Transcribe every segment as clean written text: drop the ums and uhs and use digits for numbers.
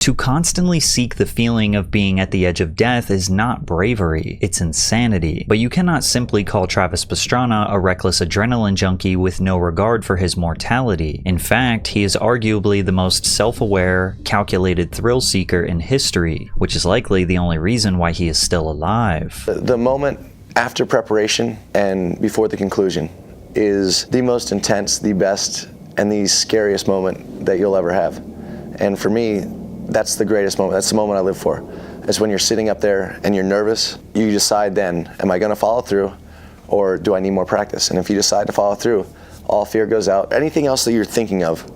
To constantly seek the feeling of being at the edge of death is not bravery, it's insanity. But you cannot simply call Travis Pastrana a reckless adrenaline junkie with no regard for his mortality. In fact, he is arguably the most self-aware, calculated thrill seeker in history, which is likely the only reason why he is still alive. The moment after preparation and before the conclusion is the most intense, the best, and the scariest moment that you'll ever have. And for me, that's the greatest moment. That's the moment I live for. It's when you're sitting up there and you're nervous. You decide then, am I going to follow through or do I need more practice? And if you decide to follow through, all fear goes out. Anything else that you're thinking of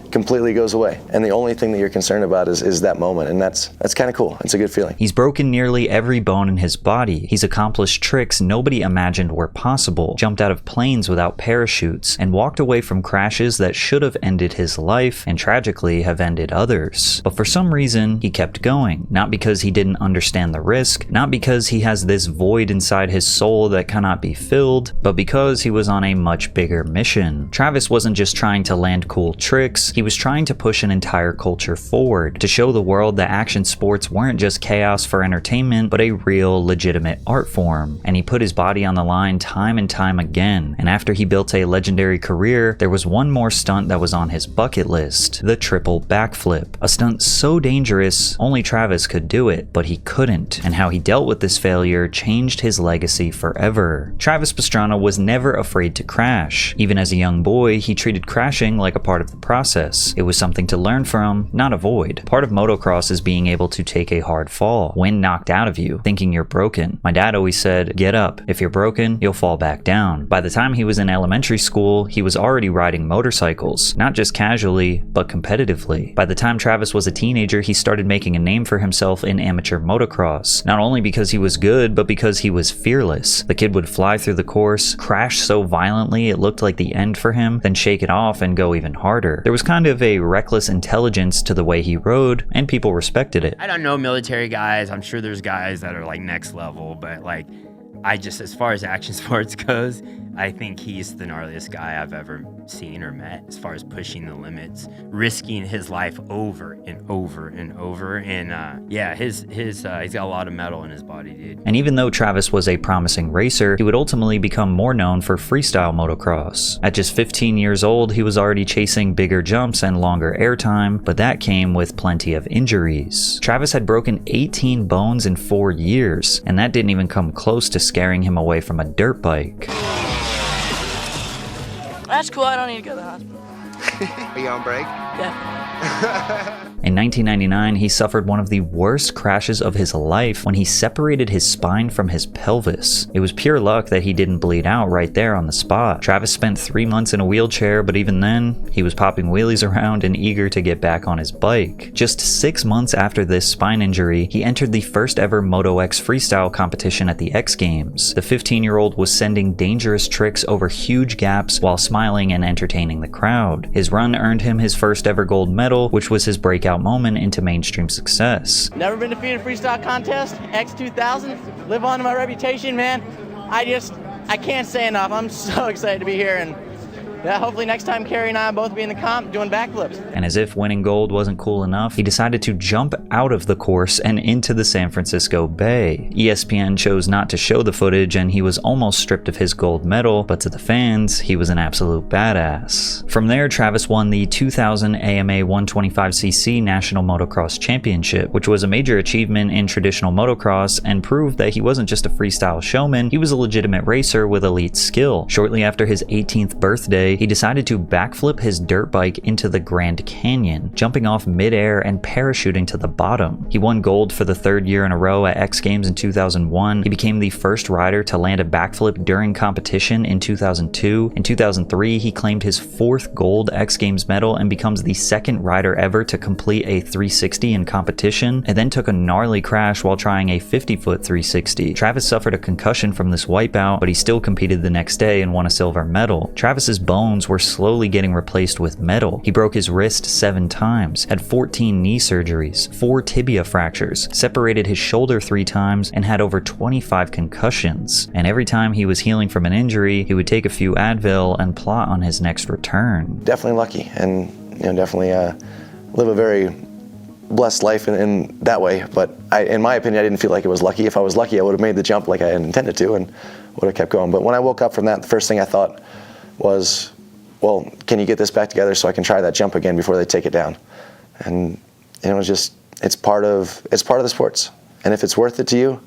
completely goes away. And the only thing that you're concerned about is that moment. And that's kind of cool. It's a good feeling. He's broken nearly every bone in his body. He's accomplished tricks nobody imagined were possible, jumped out of planes without parachutes, and walked away from crashes that should have ended his life and tragically have ended others. But for some reason, he kept going. Not because he didn't understand the risk, not because he has this void inside his soul that cannot be filled, but because he was on a much bigger mission. Travis wasn't just trying to land cool tricks, he was trying to push an entire culture forward, to show the world that action sports weren't just chaos for entertainment, but a real, legitimate art form. And he put his body on the line time and time again. And after he built a legendary career, there was one more stunt that was on his bucket list: the triple backflip. A stunt so dangerous, only Travis could do it, but he couldn't. And how he dealt with this failure changed his legacy forever. Travis Pastrana was never afraid to crash. Even as a young boy, he treated crashing like a part of the process. It was something to learn from, not avoid. Part of motocross is being able to take a hard fall, wind knocked out of you, thinking you're broken. My dad always said, get up. If you're broken, you'll fall back down. By the time he was in elementary school, he was already riding motorcycles, not just casually, but competitively. By the time Travis was a teenager, he started making a name for himself in amateur motocross, not only because he was good, but because he was fearless. The kid would fly through the course, crash so violently it looked like the end for him, then shake it off and go even harder. There was kind of a reckless intelligence to the way he rode, and people respected it. I don't know military guys. I'm sure there's guys that are like next level, but like, as far as action sports goes, I think he's the gnarliest guy I've ever seen or met as far as pushing the limits, risking his life over and over and over. And yeah, he's got a lot of metal in his body, dude. And even though Travis was a promising racer, he would ultimately become more known for freestyle motocross. At just 15 years old, he was already chasing bigger jumps and longer airtime, but that came with plenty of injuries. Travis had broken 18 bones in 4 years, and that didn't even come close to scaring him away from a dirt bike. That's cool, I don't need to go to the hospital. Are you on break? Yeah. In 1999, he suffered one of the worst crashes of his life when he separated his spine from his pelvis. It was pure luck that he didn't bleed out right there on the spot. Travis spent 3 months in a wheelchair, but even then, he was popping wheelies around and eager to get back on his bike. Just 6 months after this spine injury, he entered the first ever Moto X freestyle competition at the X Games. The 15-year-old was sending dangerous tricks over huge gaps while smiling and entertaining the crowd. His run earned him his first ever gold medal, which was his breakout moment into mainstream success. Never been defeated freestyle contest, X2000, live on to my reputation, man. I can't say enough. I'm so excited to be here, and yeah, hopefully next time Carrie and I will both be in the comp doing backflips. And as if winning gold wasn't cool enough, he decided to jump out of the course and into the San Francisco Bay. ESPN chose not to show the footage, and he was almost stripped of his gold medal, but to the fans, he was an absolute badass. From there, Travis won the 2000 AMA 125cc National Motocross Championship, which was a major achievement in traditional motocross and proved that he wasn't just a freestyle showman, he was a legitimate racer with elite skill. Shortly after his 18th birthday, he decided to backflip his dirt bike into the Grand Canyon, jumping off midair and parachuting to the bottom. He won gold for the 3rd year in a row at X Games in 2001. He became the first rider to land a backflip during competition in 2002. In 2003, he claimed his 4th gold X Games medal and becomes the 2nd rider ever to complete a 360 in competition, and then took a gnarly crash while trying a 50-foot 360. Travis suffered a concussion from this wipeout, but he still competed the next day and won a silver medal. Travis's bones were slowly getting replaced with metal. He broke his wrist 7 times, had 14 knee surgeries, 4 tibia fractures, separated his shoulder 3 times, and had over 25 concussions. And every time he was healing from an injury, he would take a few Advil and plot on his next return. Definitely lucky, and definitely live a very blessed life in that way, but in my opinion, I didn't feel like it was lucky. If I was lucky, I would have made the jump like I had intended to and would have kept going. But when I woke up from that, the first thing I thought was, well, can you get this back together so I can try that jump again before they take it down? And it was just, it's part of the sports. And if it's worth it to you,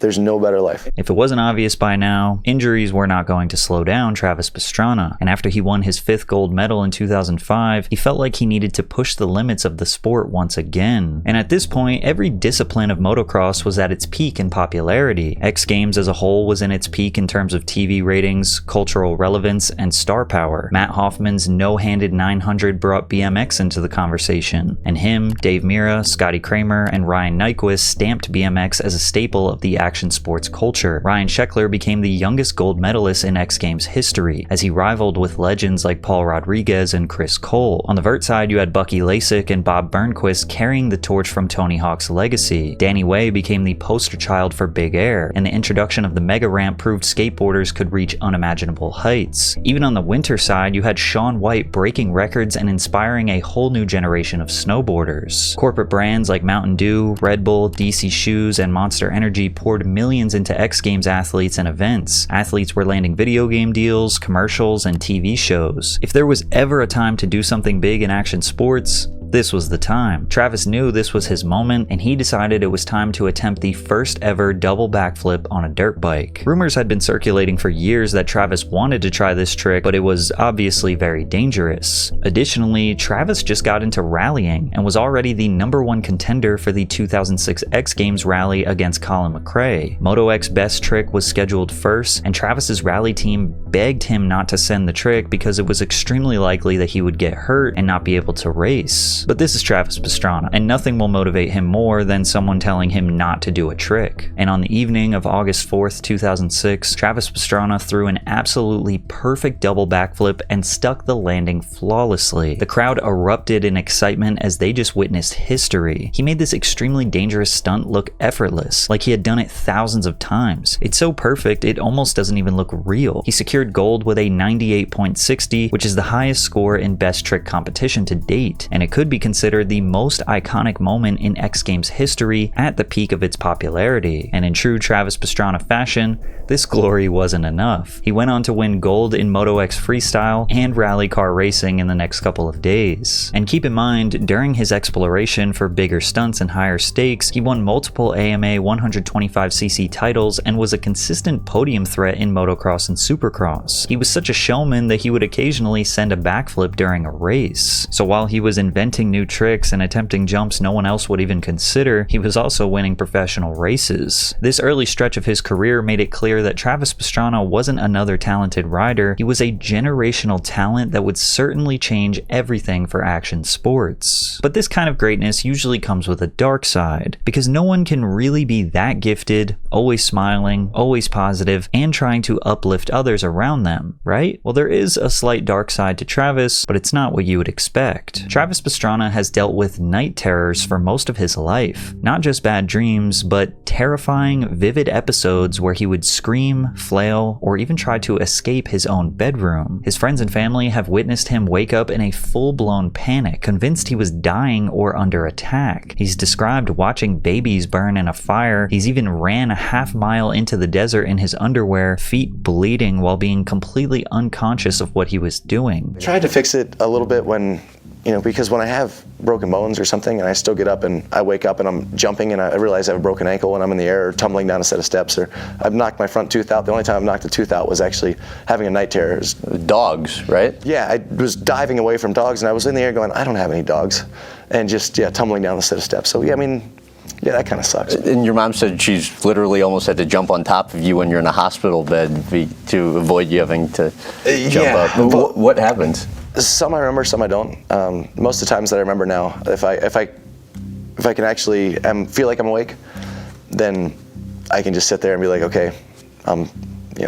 there's no better life. If it wasn't obvious by now, injuries were not going to slow down Travis Pastrana, and after he won his 5th gold medal in 2005, he felt like he needed to push the limits of the sport once again. And at this point, every discipline of motocross was at its peak in popularity. X Games as a whole was in its peak in terms of TV ratings, cultural relevance, and star power. Matt Hoffman's no-handed 900 brought BMX into the conversation, and him, Dave Mirra, Scotty Kramer, and Ryan Nyquist stamped BMX as a staple of the action sports culture. Ryan Sheckler became the youngest gold medalist in X Games history, as he rivaled with legends like Paul Rodriguez and Chris Cole. On the vert side, you had Bucky Lasik and Bob Burnquist carrying the torch from Tony Hawk's legacy. Danny Way became the poster child for Big Air, and the introduction of the mega ramp proved skateboarders could reach unimaginable heights. Even on the winter side, you had Shaun White breaking records and inspiring a whole new generation of snowboarders. Corporate brands like Mountain Dew, Red Bull, DC Shoes, and Monster Energy poured millions into X Games athletes and events. Athletes were landing video game deals, commercials, and TV shows. If there was ever a time to do something big in action sports, this was the time. Travis knew this was his moment, and he decided it was time to attempt the first ever double backflip on a dirt bike. Rumors had been circulating for years that Travis wanted to try this trick, but it was obviously very dangerous. Additionally, Travis just got into rallying and was already the #1 contender for the 2006 X Games rally against Colin McRae. Moto X's best trick was scheduled first, and Travis's rally team begged him not to send the trick because it was extremely likely that he would get hurt and not be able to race. But this is Travis Pastrana, and nothing will motivate him more than someone telling him not to do a trick. And on the evening of August 4th, 2006, Travis Pastrana threw an absolutely perfect double backflip and stuck the landing flawlessly. The crowd erupted in excitement as they just witnessed history. He made this extremely dangerous stunt look effortless, like he had done it thousands of times. It's so perfect, it almost doesn't even look real. He secured gold with a 98.60, which is the highest score in best trick competition to date, and it could be considered the most iconic moment in X Games history at the peak of its popularity. And in true Travis Pastrana fashion, this glory wasn't enough. He went on to win gold in Moto X freestyle and rally car racing in the next couple of days. And keep in mind, during his exploration for bigger stunts and higher stakes, he won multiple AMA 125cc titles and was a consistent podium threat in motocross and supercross. He was such a showman that he would occasionally send a backflip during a race. So while he was inventing new tricks and attempting jumps no one else would even consider, he was also winning professional races. This early stretch of his career made it clear that Travis Pastrana wasn't another talented rider, he was a generational talent that would certainly change everything for action sports. But this kind of greatness usually comes with a dark side, because no one can really be that gifted, always smiling, always positive, and trying to uplift others around them, right? Well, there is a slight dark side to Travis, but it's not what you would expect. Travis Pastrana has dealt with night terrors for most of his life. Not just bad dreams, but terrifying, vivid episodes where he would scream, flail, or even try to escape his own bedroom. His friends and family have witnessed him wake up in a full-blown panic, convinced he was dying or under attack. He's described watching babies burn in a fire. He's even ran a half-mile into the desert in his underwear, feet bleeding while being completely unconscious of what he was doing. I tried to fix it a little bit when, because when I have broken bones or something and I still get up and I wake up and I'm jumping and I realize I have a broken ankle and I'm in the air or tumbling down a set of steps, or I've knocked my front tooth out. The only time I've knocked a tooth out was actually having a night terror. Dogs, right? Yeah, I was diving away from dogs and I was in the air going, I don't have any dogs, and just, tumbling down the set of steps. So, yeah, that kind of sucks. And your mom said she's literally almost had to jump on top of you when you're in a hospital bed to avoid you having to jump up. What happens? Some I remember, some I don't. Most of the times that I remember now, if I can actually feel like I'm awake, then I can just sit there and be like, okay, I'm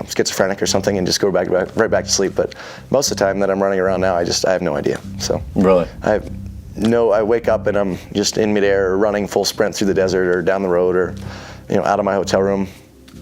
schizophrenic or something, and just go right back to sleep. But most of the time that I'm running around now, I have no idea. So really, I wake up and I'm just in midair or running full sprint through the desert or down the road or out of my hotel room.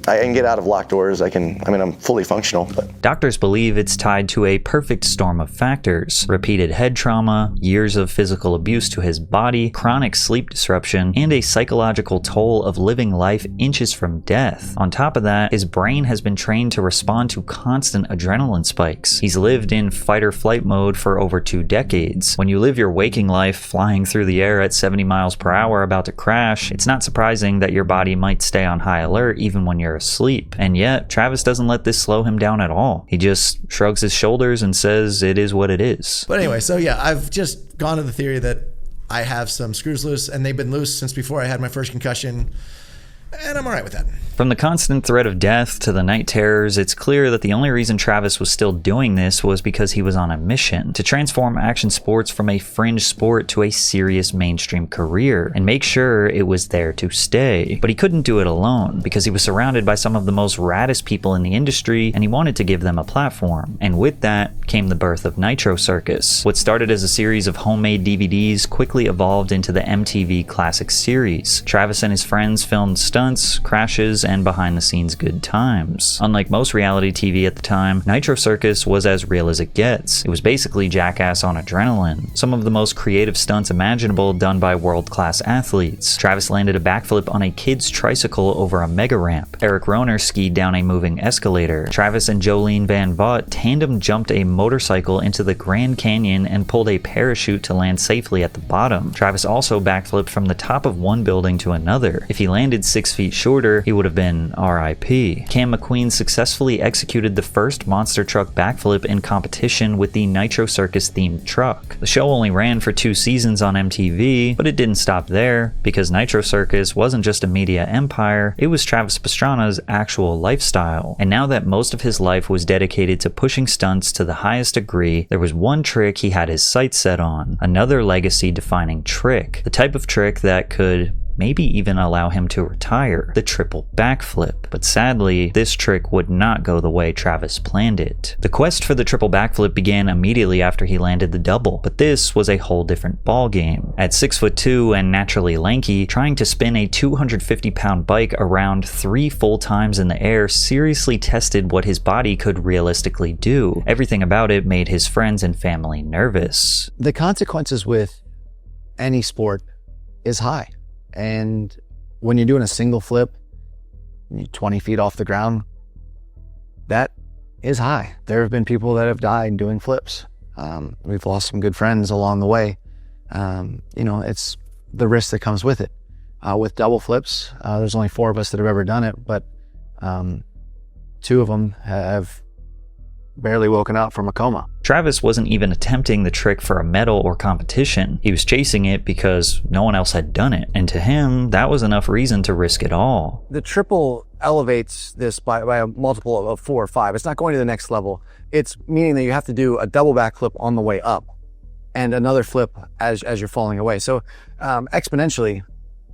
I can get out of locked doors. I'm fully functional. But Doctors believe it's tied to a perfect storm of factors: repeated head trauma, years of physical abuse to his body, chronic sleep disruption, and a psychological toll of living life inches from death. On top of that, his brain has been trained to respond to constant adrenaline spikes. He's lived in fight or flight mode for over 2 decades. When you live your waking life flying through the air at 70 miles per hour about to crash, it's not surprising that your body might stay on high alert even when you're asleep. And yet, Travis doesn't let this slow him down at all. He just shrugs his shoulders and says it is what it is. But anyway, so yeah, I've just gone to the theory that I have some screws loose, and they've been loose since before I had my first concussion, and I'm all right with that. From the constant threat of death to the night terrors, it's clear that the only reason Travis was still doing this was because he was on a mission to transform action sports from a fringe sport to a serious mainstream career and make sure it was there to stay. But he couldn't do it alone because he was surrounded by some of the most raddest people in the industry, and he wanted to give them a platform. And with that came the birth of Nitro Circus. What started as a series of homemade DVDs quickly evolved into the MTV Classic series. Travis and his friends filmed stunts, crashes, and behind-the-scenes good times. Unlike most reality TV at the time, Nitro Circus was as real as it gets. It was basically Jackass on adrenaline. Some of the most creative stunts imaginable done by world-class athletes. Travis landed a backflip on a kid's tricycle over a mega ramp. Eric Rohner skied down a moving escalator. Travis and Jolene Van Vaught tandem jumped a motorcycle into the Grand Canyon and pulled a parachute to land safely at the bottom. Travis also backflipped from the top of one building to another. If he landed 6 feet shorter, he would have been RIP. Cam McQueen successfully executed the first monster truck backflip in competition with the Nitro Circus themed truck. The show only ran for 2 seasons on MTV, but it didn't stop there, because Nitro Circus wasn't just a media empire, it was Travis Pastrana's actual lifestyle. And now that most of his life was dedicated to pushing stunts to the highest degree, there was one trick he had his sights set on. Another legacy-defining trick. The type of trick that could maybe even allow him to retire, the triple backflip. But sadly, this trick would not go the way Travis planned it. The quest for the triple backflip began immediately after he landed the double, but this was a whole different ballgame. At 6'2" and naturally lanky, trying to spin a 250-pound bike around 3 full times in the air seriously tested what his body could realistically do. Everything about it made his friends and family nervous. The consequences with any sport is high. And when you're doing a single flip, 20 feet off the ground, that is high. There have been people that have died doing flips. We've lost some good friends along the way. It's the risk that comes with it. With double flips, there's only 4 of us that have ever done it, but 2 of them have barely woken up from a coma. Travis wasn't even attempting the trick for a medal or competition. He was chasing it because no one else had done it. And to him, that was enough reason to risk it all. The triple elevates this by a multiple of 4 or 5. It's not going to the next level. It's meaning that you have to do a double backflip on the way up and another flip as you're falling away. So exponentially,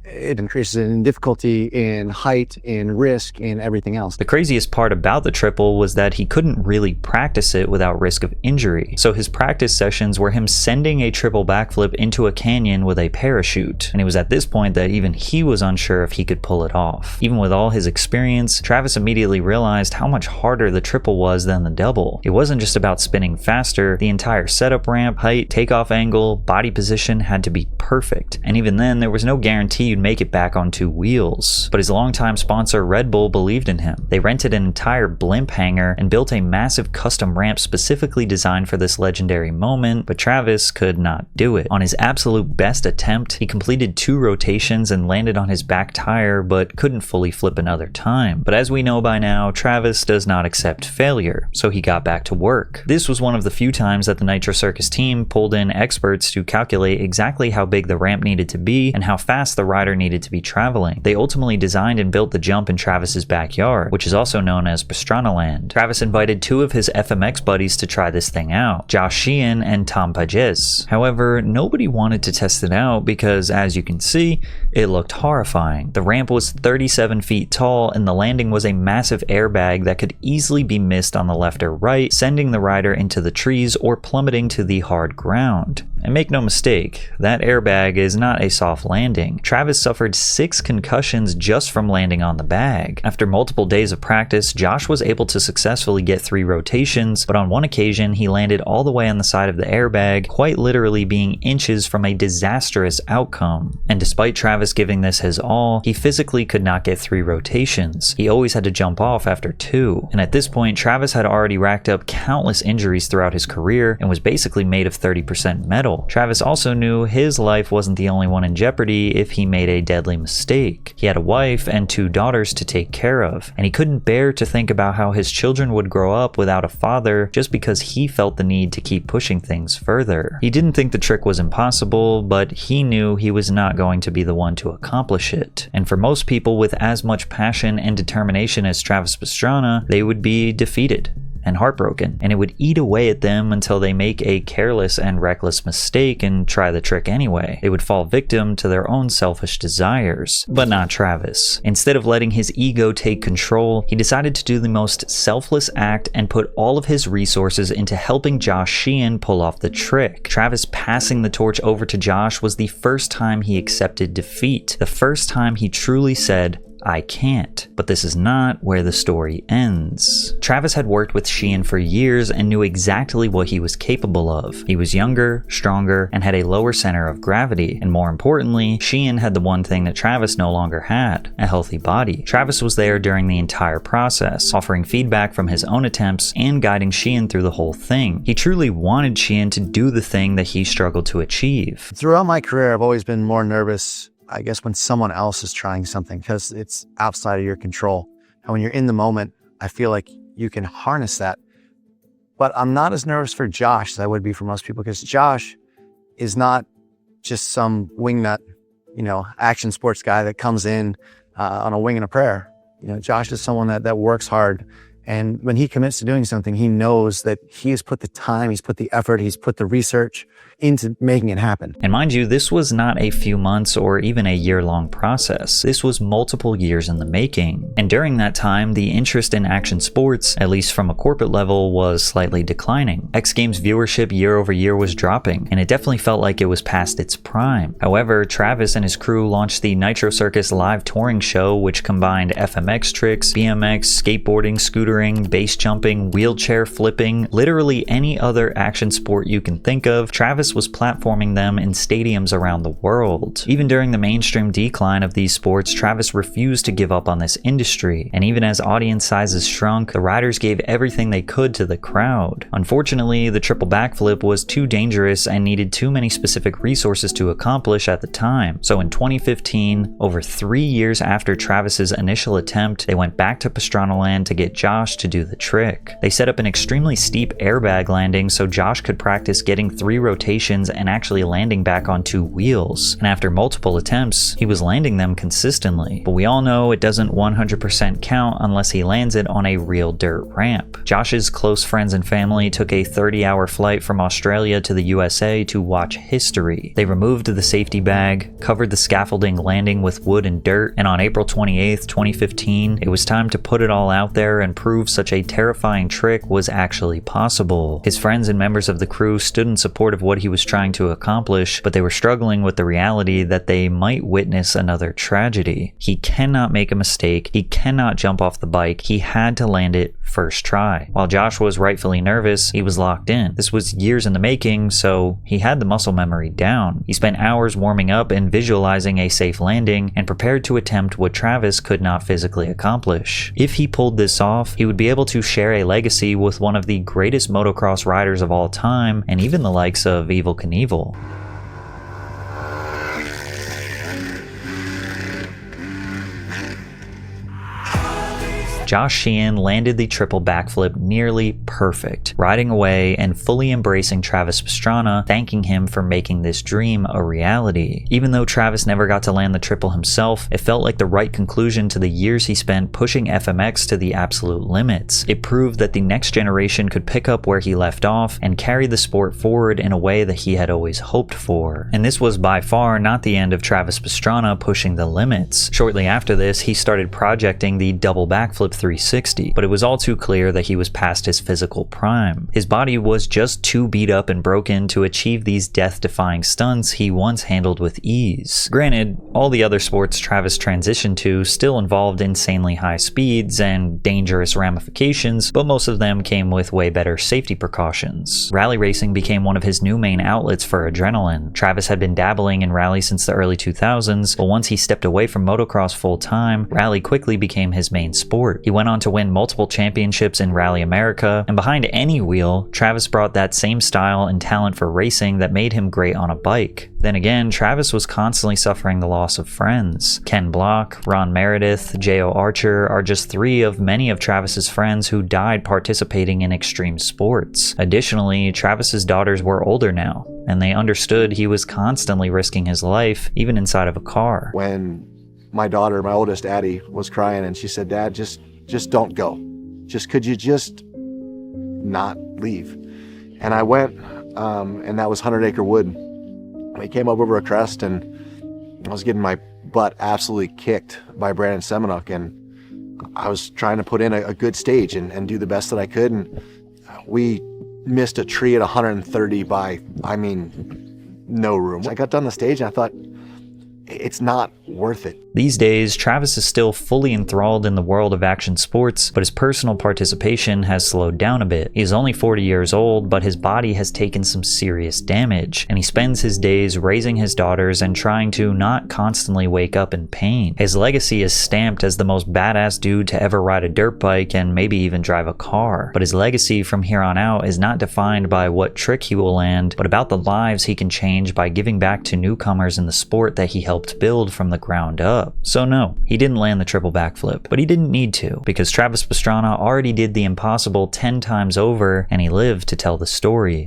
it increases in difficulty, in height, in risk, in everything else. The craziest part about the triple was that he couldn't really practice it without risk of injury. So his practice sessions were him sending a triple backflip into a canyon with a parachute. And it was at this point that even he was unsure if he could pull it off. Even with all his experience, Travis immediately realized how much harder the triple was than the double. It wasn't just about spinning faster. The entire setup ramp, height, takeoff angle, body position had to be perfect. And even then, there was no guarantee make it back on 2 wheels. But his longtime sponsor Red Bull believed in him. They rented an entire blimp hangar and built a massive custom ramp specifically designed for this legendary moment, but Travis could not do it. On his absolute best attempt, he completed 2 rotations and landed on his back tire, but couldn't fully flip another time. But as we know by now, Travis does not accept failure, so he got back to work. This was one of the few times that the Nitro Circus team pulled in experts to calculate exactly how big the ramp needed to be and how fast the rider needed to be traveling. They ultimately designed and built the jump in Travis's backyard, which is also known as Pastrana Land. Travis invited 2 of his FMX buddies to try this thing out, Josh Sheehan and Tom Pages. However, nobody wanted to test it out because, as you can see, it looked horrifying. The ramp was 37 feet tall and the landing was a massive airbag that could easily be missed on the left or right, sending the rider into the trees or plummeting to the hard ground. And make no mistake, that airbag is not a soft landing. Travis suffered 6 concussions just from landing on the bag. After multiple days of practice, Josh was able to successfully get 3 rotations, but on one occasion he landed all the way on the side of the airbag, quite literally being inches from a disastrous outcome. And despite Travis giving this his all, he physically could not get 3 rotations. He always had to jump off after 2. And at this point, Travis had already racked up countless injuries throughout his career and was basically made of 30% metal. Travis also knew his life wasn't the only one in jeopardy if he made a deadly mistake. He had a wife and 2 daughters to take care of, and he couldn't bear to think about how his children would grow up without a father just because he felt the need to keep pushing things further. He didn't think the trick was impossible, but he knew he was not going to be the one to accomplish it. And for most people with as much passion and determination as Travis Pastrana, they would be defeated and heartbroken, and it would eat away at them until they make a careless and reckless mistake and try the trick anyway. They would fall victim to their own selfish desires. But not Travis. Instead of letting his ego take control, he decided to do the most selfless act and put all of his resources into helping Josh Sheehan pull off the trick. Travis passing the torch over to Josh was the first time he accepted defeat, the first time he truly said, "I can't." But this is not where the story ends. Travis had worked with Sheehan for years and knew exactly what he was capable of. He was younger, stronger, and had a lower center of gravity. And more importantly, Sheehan had the one thing that Travis no longer had, a healthy body. Travis was there during the entire process, offering feedback from his own attempts and guiding Sheehan through the whole thing. He truly wanted Sheehan to do the thing that he struggled to achieve. Throughout my career, I've always been more nervous, I guess, when someone else is trying something, because it's outside of your control. And when you're in the moment, I feel like you can harness that. But I'm not as nervous for Josh as I would be for most people, because Josh is not just some wingnut, action sports guy that comes in on a wing and a prayer. Josh is someone that works hard. And when he commits to doing something, he knows that he has put the time, he's put the effort, he's put the research into making it happen. And mind you, this was not a few months or even a year-long process. This was multiple years in the making. And during that time, the interest in action sports, at least from a corporate level, was slightly declining. X Games viewership year over year was dropping, and it definitely felt like it was past its prime. However, Travis and his crew launched the Nitro Circus live touring show, which combined FMX tricks, BMX, skateboarding, scootering, base jumping, wheelchair flipping, literally any other action sport you can think of. Travis was platforming them in stadiums around the world. Even during the mainstream decline of these sports, Travis refused to give up on this industry, and even as audience sizes shrunk, the riders gave everything they could to the crowd. Unfortunately, the triple backflip was too dangerous and needed too many specific resources to accomplish at the time. So in 2015, over 3 years after Travis's initial attempt, they went back to Pastrana Land to get Josh to do the trick. They set up an extremely steep airbag landing so Josh could practice getting 3 rotations and actually landing back on 2 wheels. And after multiple attempts, he was landing them consistently. But we all know it doesn't 100% count unless he lands it on a real dirt ramp. Josh's close friends and family took a 30-hour flight from Australia to the USA to watch history. They removed the safety bag, covered the scaffolding landing with wood and dirt, and on April 28th, 2015, it was time to put it all out there and prove such a terrifying trick was actually possible. His friends and members of the crew stood in support of what he was trying to accomplish, but they were struggling with the reality that they might witness another tragedy. He cannot make a mistake. He cannot jump off the bike. He had to land it first try. While Josh was rightfully nervous, he was locked in. This was years in the making, so he had the muscle memory down. He spent hours warming up and visualizing a safe landing and prepared to attempt what Travis could not physically accomplish. If he pulled this off, he would be able to share a legacy with one of the greatest motocross riders of all time, and even the likes of Evel Knievel. Josh Sheehan landed the triple backflip nearly perfect, riding away and fully embracing Travis Pastrana, thanking him for making this dream a reality. Even though Travis never got to land the triple himself, it felt like the right conclusion to the years he spent pushing FMX to the absolute limits. It proved that the next generation could pick up where he left off and carry the sport forward in a way that he had always hoped for. And this was by far not the end of Travis Pastrana pushing the limits. Shortly after this, he started projecting the double backflip 360, but it was all too clear that he was past his physical prime. His body was just too beat up and broken to achieve these death-defying stunts he once handled with ease. Granted, all the other sports Travis transitioned to still involved insanely high speeds and dangerous ramifications, but most of them came with way better safety precautions. Rally racing became one of his new main outlets for adrenaline. Travis had been dabbling in rally since the early 2000s, but once he stepped away from motocross full-time, rally quickly became his main sport. He went on to win multiple championships in Rally America, and behind any wheel, Travis brought that same style and talent for racing that made him great on a bike. Then again, Travis was constantly suffering the loss of friends. Ken Block, Ron Meredith, J.O. Archer are just three of many of Travis's friends who died participating in extreme sports. Additionally, Travis's daughters were older now, and they understood he was constantly risking his life, even inside of a car. When my daughter, my oldest Addie, was crying and she said, "Dad, just don't go. Could you just not leave?" And I went, and that was 100 Acre Wood. We came up over a crest, and I was getting my butt absolutely kicked by Brandon Semenuk, and I was trying to put in a good stage and do the best that I could, and we missed a tree at 130 by, no room. I got done the stage, and I thought, it's not worth it. These days, Travis is still fully enthralled in the world of action sports, but his personal participation has slowed down a bit. He is only 40 years old, but his body has taken some serious damage, and he spends his days raising his daughters and trying to not constantly wake up in pain. His legacy is stamped as the most badass dude to ever ride a dirt bike and maybe even drive a car. But his legacy from here on out is not defined by what trick he will land, but about the lives he can change by giving back to newcomers in the sport that he helped build from the ground up. So no, he didn't land the triple backflip, but he didn't need to, because Travis Pastrana already did the impossible 10 times over, and he lived to tell the story.